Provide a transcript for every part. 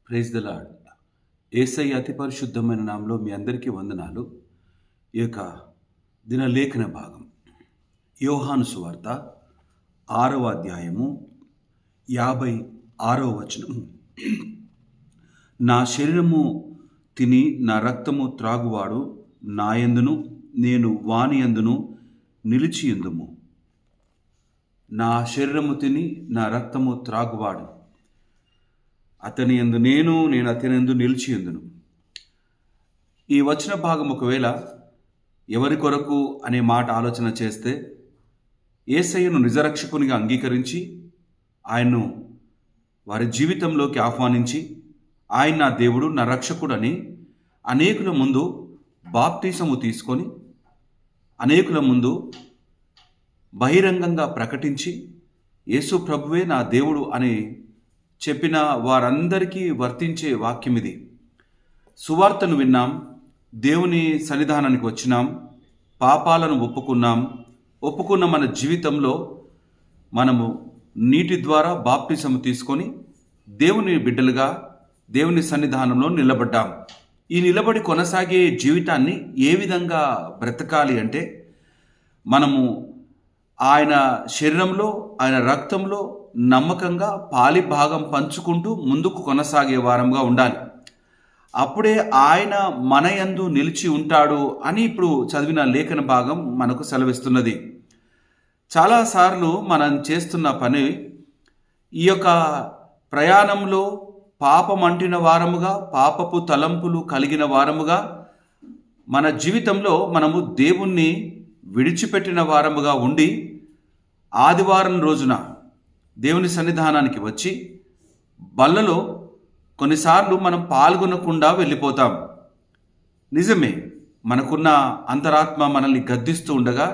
Praise the lord. యేసయ్య అతి పరిశుద్ధమైన నామములో మీ అందరికీ వందనాలు. ఈ యొక్క దినలేఖన భాగం యోహాను సువార్త 6వ అధ్యాయము 56వ వచనము. నా శరీరము తిని నా రక్తము త్రాగువాడు నాయందును నేను వానియందును నిలిచియుందుము. నా శరీరము తిని నా రక్తము త్రాగువాడు అతని యందు నేను అతని యందు నిలిచియుందును. ఈ వచన భాగం ఒకవేళ ఎవరి కొరకు అనే మాట ఆలోచన చేస్తే, యేసయ్యను నిజరక్షకునిగా అంగీకరించి ఆయన్ను వారి జీవితంలోకి ఆహ్వానించి ఆయన నా దేవుడు నా రక్షకుడని అనేకుల ముందు బాప్తిసము తీసుకొని అనేకుల ముందు బహిరంగంగా ప్రకటించి యేసు ప్రభువే నా దేవుడు అని చెప్పిన వారందరికీ వర్తించే వాక్యం ఇది. సువార్తను విన్నాం, దేవుని సన్నిధానానికి వచ్చినాం, పాపాలను ఒప్పుకున్న మన జీవితంలో మనము నీటి ద్వారా బాప్టిజం తీసుకొని దేవుని బిడ్డలుగా దేవుని సన్నిధానంలో నిలబడ్డాం. ఈ నిలబడి కొనసాగే జీవితాన్ని ఏ విధంగా బ్రతకాలి అంటే, మనము ఆయన శరీరంలో ఆయన రక్తంలో నమ్మకంగా పాలి భాగం పంచుకుంటూ ముందుకు కొనసాగే వారంగా ఉండాలి. అప్పుడే ఆయన మన యందు నిలిచి ఉంటాడు అని ఇప్పుడు చదివిన లేఖన భాగం మనకు సెలవిస్తున్నది. చాలాసార్లు మనం చేస్తున్న పని, ఈ యొక్క ప్రయాణంలో పాపం అంటిన వారముగా, పాపపు తలంపులు కలిగిన వారముగా, మన జీవితంలో మనము దేవుణ్ణి విడిచిపెట్టిన వారముగా ఉండి ఆదివారం రోజున దేవుని సన్నిధానానికి వచ్చి బల్లలో కొన్నిసార్లు మనం పాల్గొనకుండా వెళ్ళిపోతాం. నిజమే, మనకున్న అంతరాత్మ మనల్ని గద్దిస్తూ ఉండగా,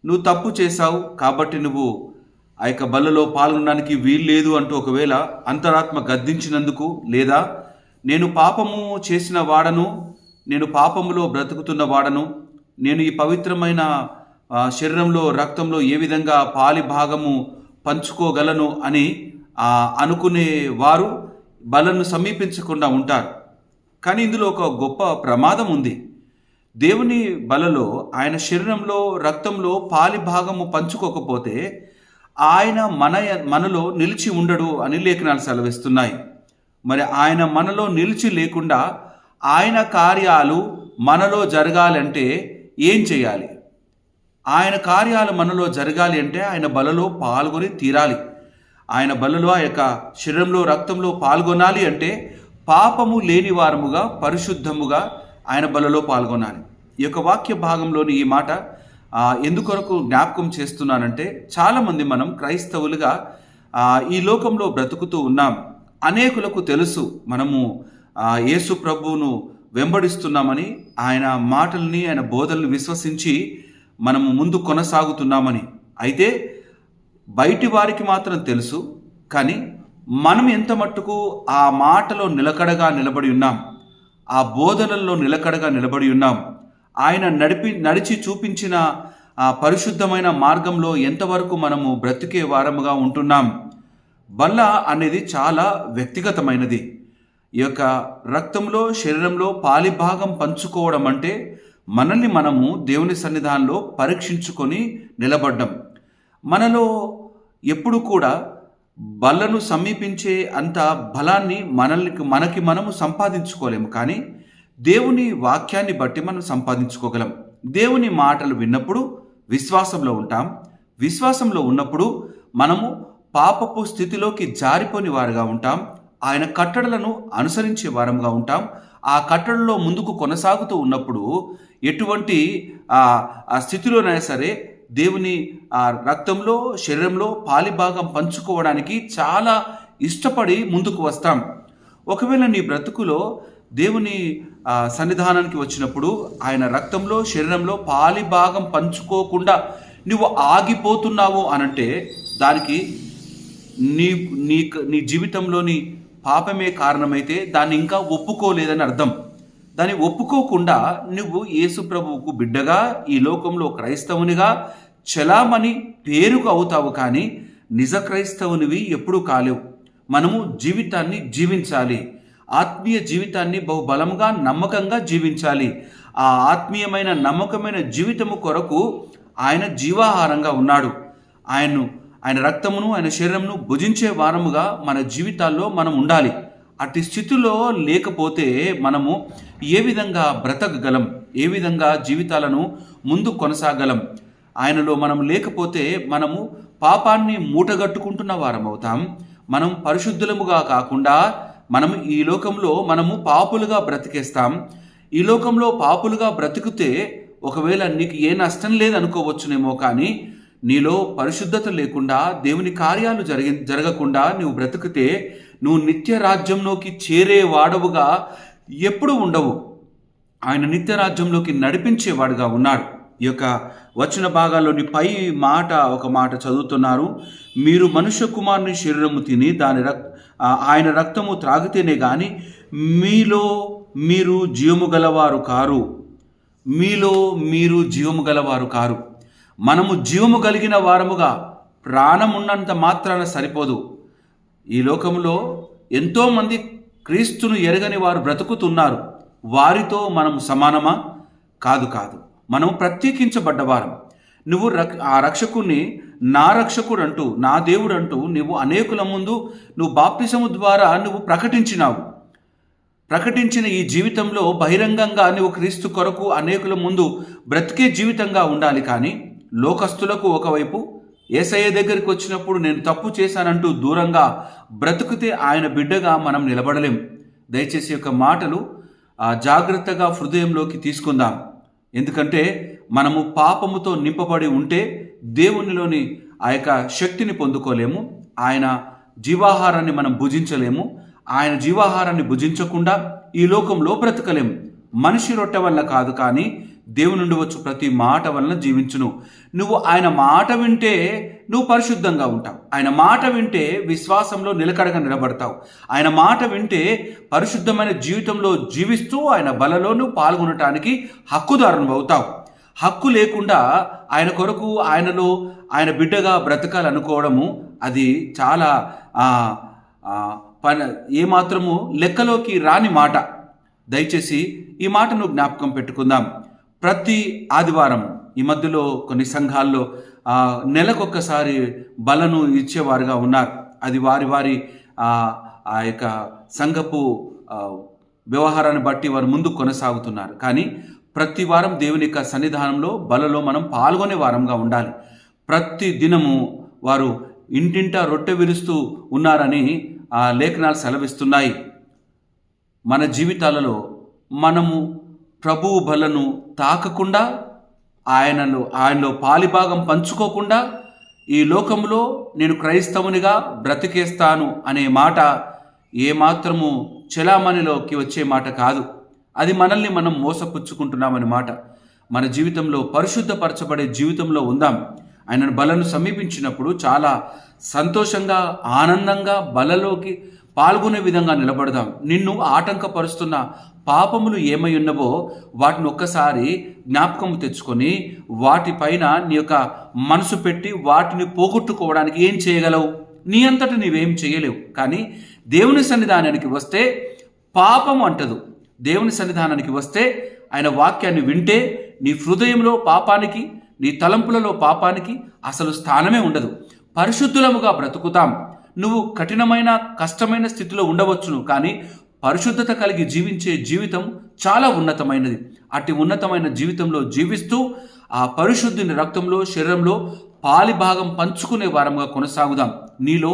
నువ్వు తప్పు చేశావు కాబట్టి నువ్వు ఆ యొక్క బల్లలో పాల్గొనడానికి వీల్లేదు అంటూ ఒకవేళ అంతరాత్మ గద్దించినందుకు, లేదా నేను పాపము చేసిన వాడను, నేను పాపములో బ్రతుకుతున్న వాడను, నేను ఈ పవిత్రమైన శరీరంలో రక్తంలో ఏ విధంగా పాలి భాగము పంచుకోగలను అని అనుకునే వారు బలను సమీపించకుండా ఉంటారు. కానీ ఇందులో ఒక గొప్ప ప్రమాదం ఉంది. దేవుని బలలో ఆయన శరీరంలో రక్తంలో పాలి భాగము పంచుకోకపోతే ఆయన మనలో నిలిచి ఉండడు అని లేఖనాలు సెలవిస్తున్నాయి. మరి ఆయన మనలో నిలిచి లేకుండా ఆయన కార్యాలు మనలో జరగాలంటే ఏం చేయాలి? ఆయన కార్యాలు మనలో జరగాలి అంటే ఆయన బలలో పాల్గొని తీరాలి. ఆయన బలలో ఆ యొక్క శరీరంలో రక్తంలో పాల్గొనాలి అంటే పాపము లేని వారముగా, పరిశుద్ధముగా ఆయన బలలో పాల్గొనాలి. ఈ యొక్క వాక్య భాగంలోని ఈ మాట ఎందుకొరకు జ్ఞాపకం చేస్తున్నానంటే, చాలామంది మనం క్రైస్తవులుగా ఈ లోకంలో బ్రతుకుతూ ఉన్నాం. అనేకులకు తెలుసు మనము యేసు ప్రభువును వెంబడిస్తున్నామని, ఆయన మాటల్ని ఆయన బోధనలు విశ్వసించి మనము ముందు కొనసాగుతున్నామని. అయితే బయటి వారికి మాత్రం తెలుసు, కానీ మనం ఎంత మట్టుకు ఆ మాటలో నిలకడగా నిలబడి ఉన్నాం, ఆ బోధనల్లో నిలకడగా నిలబడి ఉన్నాం, ఆయన నడిచి చూపించిన ఆ పరిశుద్ధమైన మార్గంలో ఎంతవరకు మనము బ్రతికే వారముగా ఉంటున్నాం. బల్ల అనేది చాలా వ్యక్తిగతమైనది. ఈ యొక్క రక్తంలో శరీరంలో పాలి భాగం పంచుకోవడం అంటే మనల్ని మనము దేవుని సన్నిధానంలో పరీక్షించుకొని నిలబడ్డం. మనలో ఎప్పుడు కూడా బలను సమీపించే అంత బలాన్ని మనకి మనము సంపాదించుకోలేము, కానీ దేవుని వాక్యాన్ని బట్టి మనం సంపాదించుకోగలం. దేవుని మాటలు విన్నప్పుడు విశ్వాసంలో ఉంటాం. విశ్వాసంలో ఉన్నప్పుడు మనము పాపపు స్థితిలోకి జారిపోని వారుగా ఉంటాం. ఆయన కట్టడలను అనుసరించే వారంగా ఉంటాం. ఆ కట్టడలో ముందుకు కొనసాగుతూ ఉన్నప్పుడు ఎటువంటి ఆ స్థితిలోనైనా సరే దేవుని రక్తంలో శరీరంలో పాలిభాగం పంచుకోవడానికి చాలా ఇష్టపడి ముందుకు వస్తాం. ఒకవేళ నీ బ్రతుకులో దేవుని సన్నిధానానికి వచ్చినప్పుడు ఆయన రక్తంలో శరీరంలో పాలిభాగం పంచుకోకుండా నువ్వు ఆగిపోతున్నావు అనంటే, దానికి నీ జీవితంలోని పాపమే కారణమైతే దాన్ని ఇంకా ఒప్పుకోలేదని అర్థం. దాన్ని ఒప్పుకోకుండా నువ్వు యేసు ప్రభువుకు బిడ్డగా, ఈ లోకంలో క్రైస్తవునిగా చలామణి పేరుకు అవుతావు, కానీ నిజ క్రైస్తవునివి ఎప్పుడూ కాలేవు. మనము జీవితాన్ని జీవించాలి. ఆత్మీయ జీవితాన్ని బహుబలముగా నమ్మకంగా జీవించాలి. ఆ ఆత్మీయమైన నమ్మకమైన జీవితము కొరకు ఆయన జీవాహారంగా ఉన్నాడు. ఆయన రక్తమును ఆయన శరీరమును భుజించే వారముగా మన జీవితాల్లో మనం ఉండాలి. అట్టి స్థితిలో లేకపోతే మనము ఏ విధంగా బ్రతకగలం, ఏ విధంగా జీవితాలను ముందు కొనసాగలం? ఆయనలో మనం లేకపోతే మనము పాపాన్ని మూటగట్టుకుంటున్న వారం అవుతాం. మనం పరిశుద్ధులముగా కాకుండా ఈ లోకంలో మనము పాపులుగా బ్రతికేస్తాం. ఈ లోకంలో పాపులుగా బ్రతికితే ఒకవేళ నీకు ఏ నష్టం లేదనుకోవచ్చునేమో, కానీ నీలో పరిశుద్ధత లేకుండా దేవుని కార్యాలు జరగకుండా నువ్వు బ్రతికితే నువ్వు నిత్య రాజ్యంలోకి చేరే వాడవుగా ఎప్పుడు ఉండవు. ఆయన నిత్య రాజ్యంలోకి నడిపించేవాడుగా ఉన్నాడు. ఈ యొక్క వచన భాగాల్లోని పై ఒక మాట చదువుతున్నారు. మీరు మనుష్య కుమారుని శరీరము తిని ఆయన రక్తము త్రాగితేనే కానీ మీలో మీరు జీవము గలవారు కారు. మీలో మీరు జీవము గలవారు కారు. మనము జీవము కలిగిన వారముగా ప్రాణం ఉన్నంత మాత్రాన సరిపోదు. ఈ లోకంలో ఎంతోమంది క్రీస్తును ఎరగని వారు బ్రతుకుతున్నారు. వారితో మనము సమానమా? కాదు. మనం ప్రత్యేకించబడ్డవారం. నువ్వు ఆ రక్షకుణ్ణి నా రక్షకుడు అంటూ, నా దేవుడు అంటూ నువ్వు అనేకుల ముందు నువ్వు బాప్తిసము ద్వారా నువ్వు ప్రకటించిన ఈ జీవితంలో బహిరంగంగా నువ్వు క్రీస్తు కొరకు అనేకుల ముందు బ్రతికే జీవితంగా ఉండాలి. కానీ లోకస్తులకు ఒకవైపు, యేసయ్య దగ్గరికి వచ్చినప్పుడు నేను తప్పు చేశానంటూ దూరంగా బ్రతుకుతే ఆయన బిడ్డగా మనం నిలబడలేం. దయచేసి యొక్క మాటలు జాగ్రత్తగా హృదయంలోకి తీసుకుందాం. ఎందుకంటే మనము పాపముతో నింపబడి ఉంటే దేవునిలోని ఆ యొక్క శక్తిని పొందుకోలేము. ఆయన జీవాహారాన్ని మనం భుజించలేము. ఆయన జీవాహారాన్ని భుజించకుండా ఈ లోకంలో బ్రతకలేము. మనిషి రొట్టె వల్ల కాదు, కానీ దేవుని నుండి వచ్చు ప్రతి మాట వలన జీవించును. నువ్వు ఆయన మాట వింటే నువ్వు పరిశుద్ధంగా ఉంటావు. ఆయన మాట వింటే విశ్వాసంలో నిలకడగా నిలబడతావు. ఆయన మాట వింటే పరిశుద్ధమైన జీవితంలో జీవిస్తూ ఆయన బలలో నువ్వు పాల్గొనటానికి హక్కుదారును అవుతావు. హక్కు లేకుండా ఆయన కొరకు ఆయనలో ఆయన బిడ్డగా బ్రతకాలనుకోవడము అది చాలా ఏమాత్రము లెక్కలోకి రాని మాట. దయచేసి ఈ మాటను జ్ఞాపకం పెట్టుకుందాం. ప్రతి ఆదివారం ఈ మధ్యలో కొన్ని సంఘాల్లో నెలకొక్కసారి బలను ఇచ్చేవారుగా ఉన్నారు. అది వారి ఆ యొక్క సంఘపు వ్యవహారాన్ని బట్టి వారు ముందు కొనసాగుతున్నారు. కానీ ప్రతి వారం దేవుని యొక్క సన్నిధానంలో బలలో మనం పాల్గొనే వారంగా ఉండాలి. ప్రతి దినము వారు ఇంటింటా రొట్టె విరుస్తూ ఉన్నారని లేఖనాలు సెలవిస్తున్నాయి. మన జీవితాలలో మనము ప్రభువు బలను తాకకుండా, ఆయనలో పాలిభాగం పంచుకోకుండా ఈ లోకంలో నేను క్రైస్తవునిగా బ్రతికేస్తాను అనే మాట ఏమాత్రము చెలామణిలోకి వచ్చే మాట కాదు. అది మనల్ని మనం మోసపుచ్చుకుంటున్నామని మాట. మన జీవితంలో పరిశుద్ధపరచబడే జీవితంలో ఉందాం. ఆయనను బలను సమీపించినప్పుడు చాలా సంతోషంగా, ఆనందంగా బలలోకి పాల్గొనే విధంగా నిలబడదాం. నిన్ను ఆటంకపరుస్తున్న పాపములు ఏమై ఉన్నవో వాటిని ఒక్కసారి జ్ఞాపకం తెచ్చుకొని వాటిపైన నీ యొక్క మనసు పెట్టి వాటిని పోగొట్టుకోవడానికి ఏం చేయగలవు? నీ అంతటా నీవేం చేయలేవు. కానీ దేవుని సన్నిధానానికి వస్తే పాపము అంటదు. దేవుని సన్నిధానానికి వస్తే ఆయన వాక్యాన్ని వింటే నీ హృదయంలో పాపానికి, నీ తలంపులలో పాపానికి అసలు స్థానమే ఉండదు. పరిశుద్ధులముగా బ్రతుకుతాం. నువ్వు కఠినమైన, కష్టమైన స్థితిలో ఉండవచ్చును, కానీ పరిశుద్ధత కలిగి జీవించే జీవితం చాలా ఉన్నతమైనది. అట్టి ఉన్నతమైన జీవితంలో జీవిస్తూ ఆ పరిశుద్ధుని రక్తంలో, శరీరంలో పాలిభాగం పంచుకునే వారంగా కొనసాగుదాం. నీలో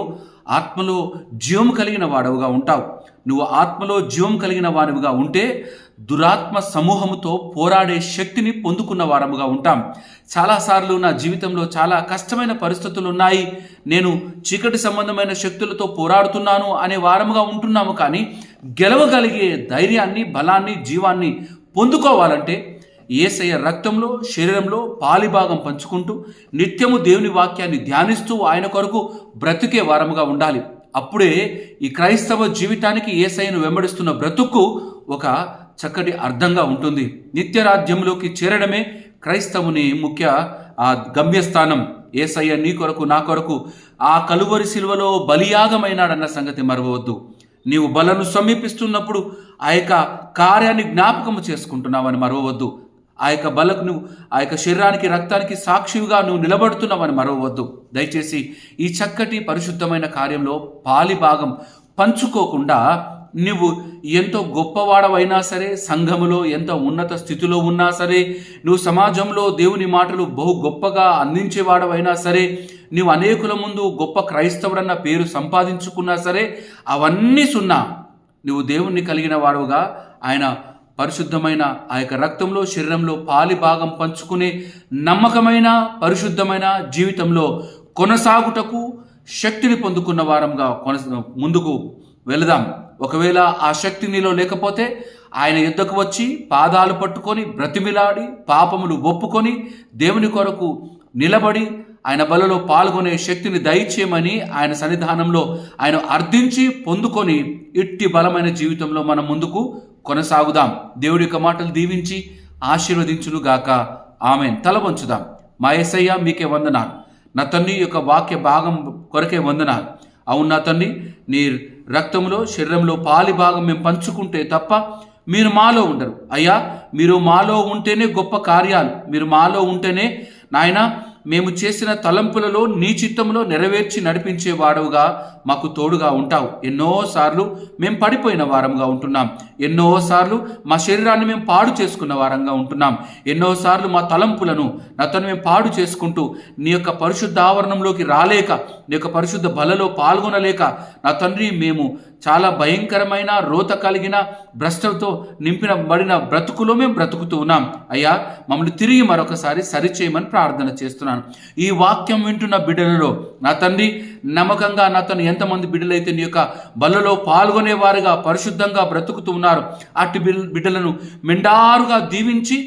ఆత్మలో జీవం కలిగిన వాడవుగా ఉంటావు. నువ్వు ఆత్మలో జీవం కలిగిన వాడివిగా ఉంటే దురాత్మ సమూహముతో పోరాడే శక్తిని పొందుకున్న వారముగా ఉంటాం. చాలాసార్లు నా జీవితంలో చాలా కష్టమైన పరిస్థితులు ఉన్నాయి, నేను చీకటి సంబంధమైన శక్తులతో పోరాడుతున్నాను అనే వారముగా ఉంటున్నాము. కానీ గెలవగలిగే ధైర్యాన్ని, బలాన్ని, జీవాన్ని పొందుకోవాలంటే యేసయ్య రక్తంలో, శరీరంలో పాలిభాగం పంచుకుంటూ నిత్యము దేవుని వాక్యాన్ని ధ్యానిస్తూ ఆయన కొరకు బ్రతికే వారముగా ఉండాలి. అప్పుడే ఈ క్రైస్తవ జీవితానికి యేసయ్యను వెంబడిస్తున్న బ్రతుకు ఒక చక్కటి అర్థంగా ఉంటుంది. నిత్య రాజ్యంలోకి చేరడమే క్రైస్తవుని ముఖ్య గమ్యస్థానం. యేసయ్య నీ కొరకు, నా కొరకు ఆ కలువరి శిలువలో బలియాగమైనాడన్న సంగతి మరవవద్దు. నీవు బలను సమీపిస్తున్నప్పుడు ఆ యొక్క కార్యాన్ని జ్ఞాపకము చేసుకుంటున్నావని మరవవద్దు. ఆ యొక్క బలకు నువ్వు ఆ యొక్క శరీరానికి రక్తానికి సాక్షిగా నువ్వు నిలబడుతున్నావని మరవవద్దు. దయచేసి ఈ చక్కటి పరిశుద్ధమైన కార్యంలో పాలి భాగం పంచుకోకుండా నువ్వు ఎంతో గొప్పవాడవైనా సరే, సంఘములో ఎంత ఉన్నత స్థితిలో ఉన్నా సరే, నువ్వు సమాజంలో దేవుని మాటలు బహు గొప్పగా అందించేవాడవైనా సరే, నువ్వు అనేకుల ముందు గొప్ప క్రైస్తవుడన్న పేరు సంపాదించుకున్నా సరే, అవన్నీ సున్నా. నువ్వు దేవుణ్ణి కలిగిన వాడుగా ఆయన పరిశుద్ధమైన ఆ యొక్క రక్తంలో శరీరంలో పాలి భాగం పంచుకునే నమ్మకమైన పరిశుద్ధమైన జీవితంలో కొనసాగుటకు శక్తిని పొందుకున్న వారంగా ముందుకు వెళదాం. ఒకవేళ ఆ శక్తి నీలో లేకపోతే ఆయన యుద్ధకు వచ్చి పాదాలు పట్టుకొని బ్రతిమిలాడి పాపములు ఒప్పుకొని దేవుని కొరకు నిలబడి ఆయన బలలో పాల్గొనే శక్తిని దయచేయమని ఆయన సన్నిధానంలో ఆయన అర్థించి పొందుకొని ఇట్టి బలమైన జీవితంలో మనం ముందుకు కొనసాగుదాం. దేవుడి యొక్క మాటలు దీవించి ఆశీర్వదించునుగాక. ఆమెన్. తల వంచుదాం. మా యేసయ్య మీకే వందనాలు. నా తండ్రి యొక్క వాక్య భాగం కొరకే వందనాలు. అవును నా తండ్రి, నీ రక్తంలో శరీరంలో పాలి భాగం మేము పంచుకుంటే తప్ప మీరు మాలో ఉండరు. అయ్యా, మీరు మాలో ఉంటేనే గొప్ప కార్యాలు, మీరు మాలో ఉంటేనే నాయన మేము చేసిన తలంపులలో నీ చిత్తంలో నెరవేర్చి నడిపించే వాడవుగా మాకు తోడుగా ఉంటావు. ఎన్నోసార్లు మేము పడిపోయిన వారంగా ఉంటున్నాం. ఎన్నోసార్లు మా శరీరాన్ని మేము పాడు చేసుకున్న వారంగా ఉంటున్నాం. ఎన్నోసార్లు మా తలంపులను నాతోని మేము పాడు చేసుకుంటూ నీ యొక్క పరిశుద్ధ ఆవరణంలోకి రాలేక, నీ యొక్క పరిశుద్ధ బలలో పాల్గొనలేక నా తండ్రి మేము చాలా భయంకరమైన రోత కలిగిన భ్రష్టంతో నింపినబడిన బ్రతుకులో మేము బ్రతుకుతూ ఉన్నాం. అయ్యా, మమ్మల్ని తిరిగి మరొకసారి సరిచేయమని ప్రార్థన చేస్తున్నాను. ఈ వాక్యం వింటున్న బిడ్డలలో నా తండ్రి నమ్మకంగా నా తను ఎంతమంది బిడ్డలైతే నీ యొక్క బలలో పాల్గొనేవారుగా పరిశుద్ధంగా బ్రతుకుతూ ఉన్నారు, అట్టి బిడ్డలను మెండారుగా దీవించి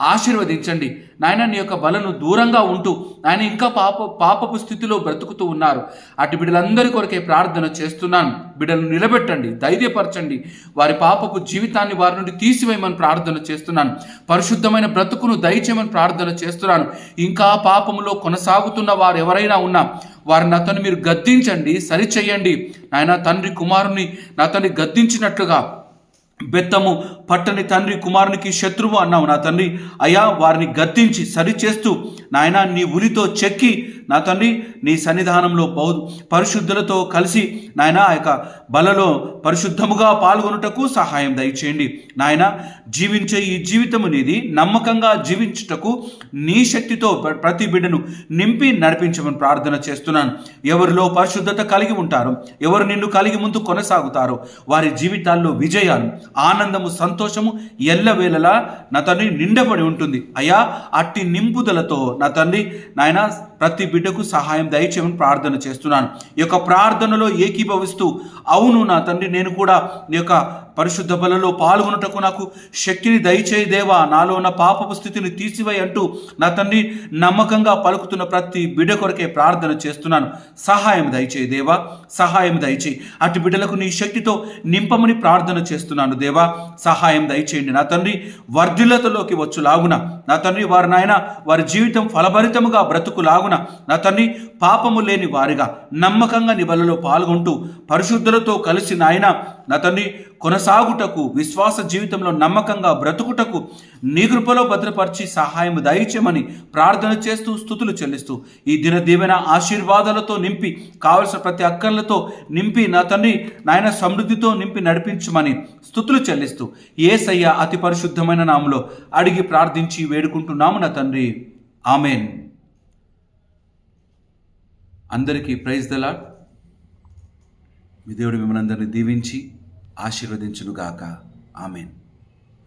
ఆశీర్వదించండి నాయన. నీ యొక్క బలను దూరంగా ఉంటూ ఆయన ఇంకా పాపపు స్థితిలో బ్రతుకుతూ ఉన్నారు. అటు బిడ్డలందరి కొరకే ప్రార్థన చేస్తున్నాను. బిడ్డలను నిలబెట్టండి, ధైర్యపరచండి. వారి పాపపు జీవితాన్ని వారి నుండి తీసివేయమని ప్రార్థన చేస్తున్నాను. పరిశుద్ధమైన బ్రతుకును దయచేయమని ప్రార్థన చేస్తున్నాను. ఇంకా పాపములో కొనసాగుతున్న వారు ఎవరైనా ఉన్నా వారిని అతను మీరు గద్దించండి, సరిచేయండి నాయన. తండ్రి కుమారుని నా తండ్రి గద్దించినట్లుగా బెత్తము పట్టని తండ్రి కుమారునికి శత్రువు అన్నావు నా తండ్రి. అయ్యా, వారిని గద్దించి సరిచేస్తూ నాయన నీ ఉలితో చెక్కి నా తండ్రి నీ సన్నిధానంలో పరిశుద్ధులతో కలిసి నాయన ఆ యొక్క బలలో పరిశుద్ధముగా పాల్గొనుటకు సహాయం దయచేయండి నాయన. జీవించే ఈ జీవితము నీది, నమ్మకంగా జీవించుటకు నీ శక్తితో ప్రతి బిడ్డను నింపి నడిపించమని ప్రార్థన చేస్తున్నాను. ఎవరిలో పరిశుద్ధత కలిగి ఉంటారో, ఎవరు నిన్ను కలిగి ముందు కొనసాగుతారో వారి జీవితాల్లో విజయాలు, ఆనందము, సంతోషము ఎల్లవేళలా నా తండ్రి నిండబడి ఉంటుంది. అయ్యా, అట్టి నింపుదలతో నా తండ్రి నాయన ప్రతి బిడ్డకు సహాయం దయచేయమని ప్రార్థన చేస్తున్నాను. ఈ యొక్క ప్రార్థనలో ఏకీభవిస్తూ అవును నా తండ్రి, నేను కూడా నీ యొక్క పరిశుద్ధ బలలో పాల్గొనుటకు నాకు శక్తిని దయచేయి దేవా, నాలో ఉన్న పాపపు స్థితిని తీసివేయి అంటూ నా తండ్రి నమ్మకంగా పలుకుతున్న ప్రతి బిడ్డ కొరకే ప్రార్థన చేస్తున్నాను. సహాయం దయచేయి దేవా, సహాయం దయచేయి. అటు బిడ్డలకు నీ శక్తితో నింపమని ప్రార్థన చేస్తున్నాను దేవా. సహాయం దయచేయండి నా తండ్రి. వర్ధిల్లతలోకి వచ్చులాగున నా తండ్రి వారి నాయన వారి జీవితం ఫలభరితముగా బ్రతుకులాగున నా తండ్రి పాపము లేని వారిగా నమ్మకంగా నీ బలలో పాల్గొంటూ పరిశుద్ధులతో కలిసి నాయన నా తండ్రి కొనసాగుటకు, విశ్వాస జీవితంలో నమ్మకంగా బ్రతుకుటకు నీ కృపలో భద్రపరిచి సహాయం దయచేయమని ప్రార్థన చేస్తూ స్తుతులు చెల్లిస్తూ ఈ దిన దీవెన ఆశీర్వాదాలతో నింపి కావలసిన ప్రతి అక్కర్లతో నింపి నా తండ్రి నాయన సమృద్ధితో నింపి నడిపించమని స్తుతులు చెల్లిస్తూ యేసయ్య అతి పరిశుద్ధమైన నామములో అడిగి ప్రార్థించి వేడుకుంటున్నాము నా తండ్రి. ఆమెన్. అందరికీ ప్రైజ్ ద లార్డ్. మీ దేవుడు మిమ్మల్ని అందరినీ దీవించి ఆశీర్వదించునుగాక. ఆమెన్.